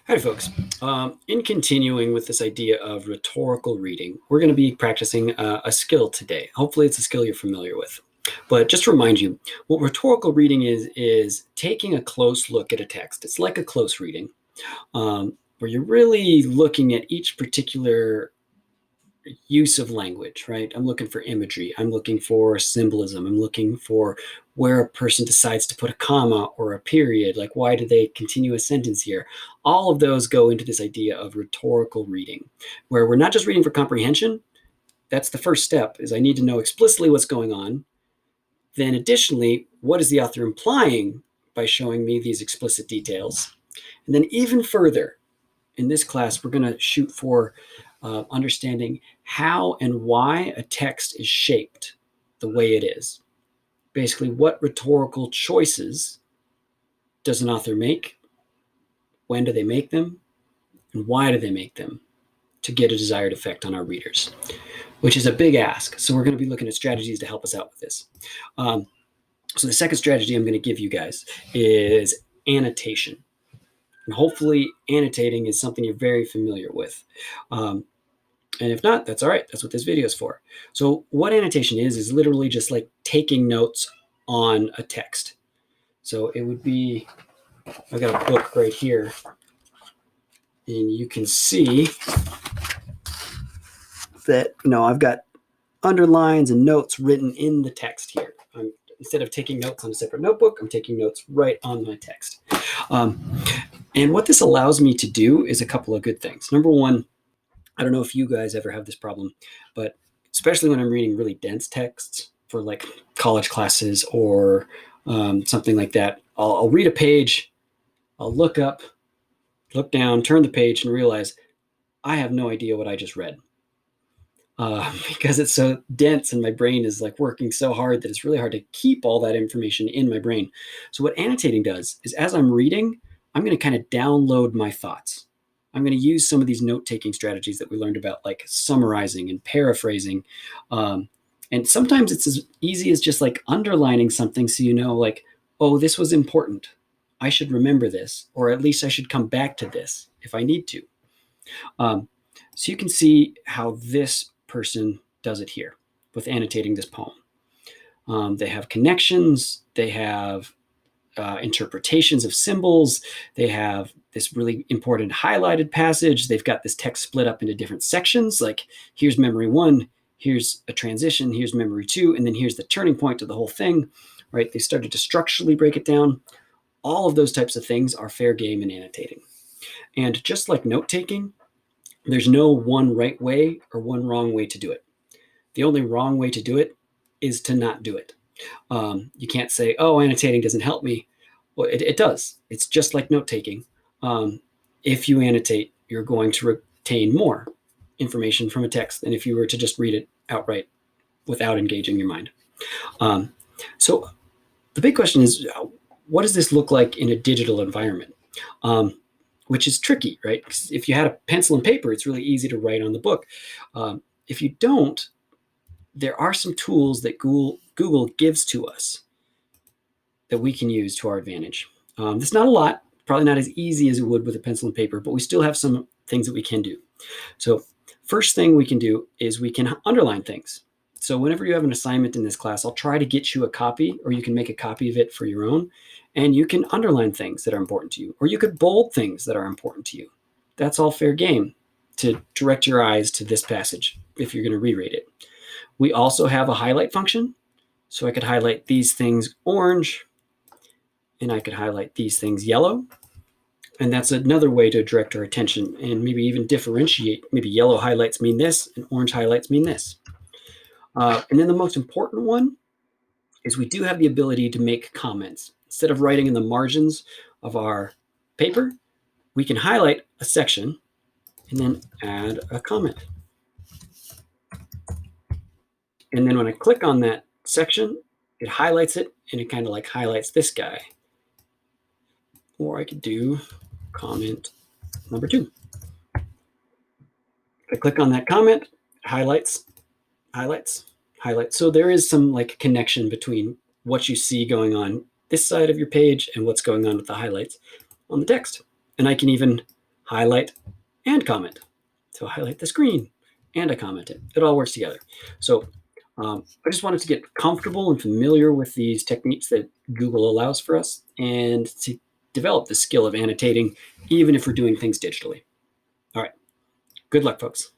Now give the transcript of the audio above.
Hi, folks. In continuing with this idea of rhetorical reading, we're going to be practicing a skill today. Hopefully it's a skill you're familiar with. But just to remind you, what rhetorical reading is taking a close look at a text. It's like a close reading, where you're really looking at each particular use of language, right? I'm looking for imagery. I'm looking for symbolism. I'm looking for where a person decides to put a comma or a period. Like, why do they continue a sentence here? All of those go into this idea of rhetorical reading, where we're not just reading for comprehension. That's the first step, is I need to know explicitly what's going on. Then additionally, what is the author implying by showing me these explicit details? And then even further, in this class, we're going to shoot for understanding how and why a text is shaped the way it is. Basically, what rhetorical choices does an author make? When do they make them? And why do they make them to get a desired effect on our readers? Which is a big ask. So we're going to be looking at strategies to help us out with this. So the second strategy I'm going to give you guys is annotation. And hopefully annotating is something you're very familiar with. And if not, that's all right. That's what this video is for. So what annotation is literally just like taking notes on a text. So it would be, I've got a book right here, and you can see that, I've got underlines and notes written in the text here. Instead of taking notes on a separate notebook, I'm taking notes right on my text. And what this allows me to do is a couple of good things. Number one, I don't know if you guys ever have this problem, but especially when I'm reading really dense texts for like college classes or something like that, I'll read a page, I'll look up, look down, turn the page, and realize I have no idea what I just read. Because it's so dense and my brain is like working so hard that it's really hard to keep all that information in my brain. So what annotating does is, as I'm reading, I'm going to kind of download my thoughts. I'm going to use some of these note-taking strategies that we learned about, like summarizing and paraphrasing. And sometimes it's as easy as just like underlining something so you know, like, oh, this was important. I should remember this, or at least I should come back to this if I need to. So you can see how this person does it here with annotating this poem. They have connections. They have interpretations of symbols. They have this really important highlighted passage. They've got this text split up into different sections. Like, here's memory one, here's a transition, here's memory two, and then here's the turning point to the whole thing, right? They started to structurally break it down. All of those types of things are fair game in annotating. And just like note-taking, there's no one right way or one wrong way to do it. The only wrong way to do it is to not do it. You can't say, oh, annotating doesn't help me. Well, it does. It's just like note-taking. If you annotate, you're going to retain more information from a text than if you were to just read it outright without engaging your mind. So the big question is, what does this look like in a digital environment? Which is tricky, right? If you had a pencil and paper, it's really easy to write on the book. If you don't, there are some tools that Google gives to us that we can use to our advantage. There's not a lot, probably not as easy as it would with a pencil and paper, but we still have some things that we can do. So first thing we can do is we can underline things. So whenever you have an assignment in this class, I'll try to get you a copy, or you can make a copy of it for your own, and you can underline things that are important to you, or you could bold things that are important to you. That's all fair game to direct your eyes to this passage if you're going to reread it. We also have a highlight function. So I could highlight these things orange, and I could highlight these things yellow. And that's another way to direct our attention and maybe even differentiate. Maybe yellow highlights mean this and orange highlights mean this. And then the most important one is we do have the ability to make comments. Instead of writing in the margins of our paper, we can highlight a section and then add a comment. And then when I click on that section, it highlights it, and it kind of like highlights this guy. Or I could do comment number 2. If I click on that comment, highlights. So there is some like connection between what you see going on this side of your page and what's going on with the highlights on the text. And I can even highlight, and comment. So highlight the screen and I comment it. It all works together. So I just wanted to get comfortable and familiar with these techniques that Google allows for us and to develop the skill of annotating, even if we're doing things digitally. All right. Good luck, folks.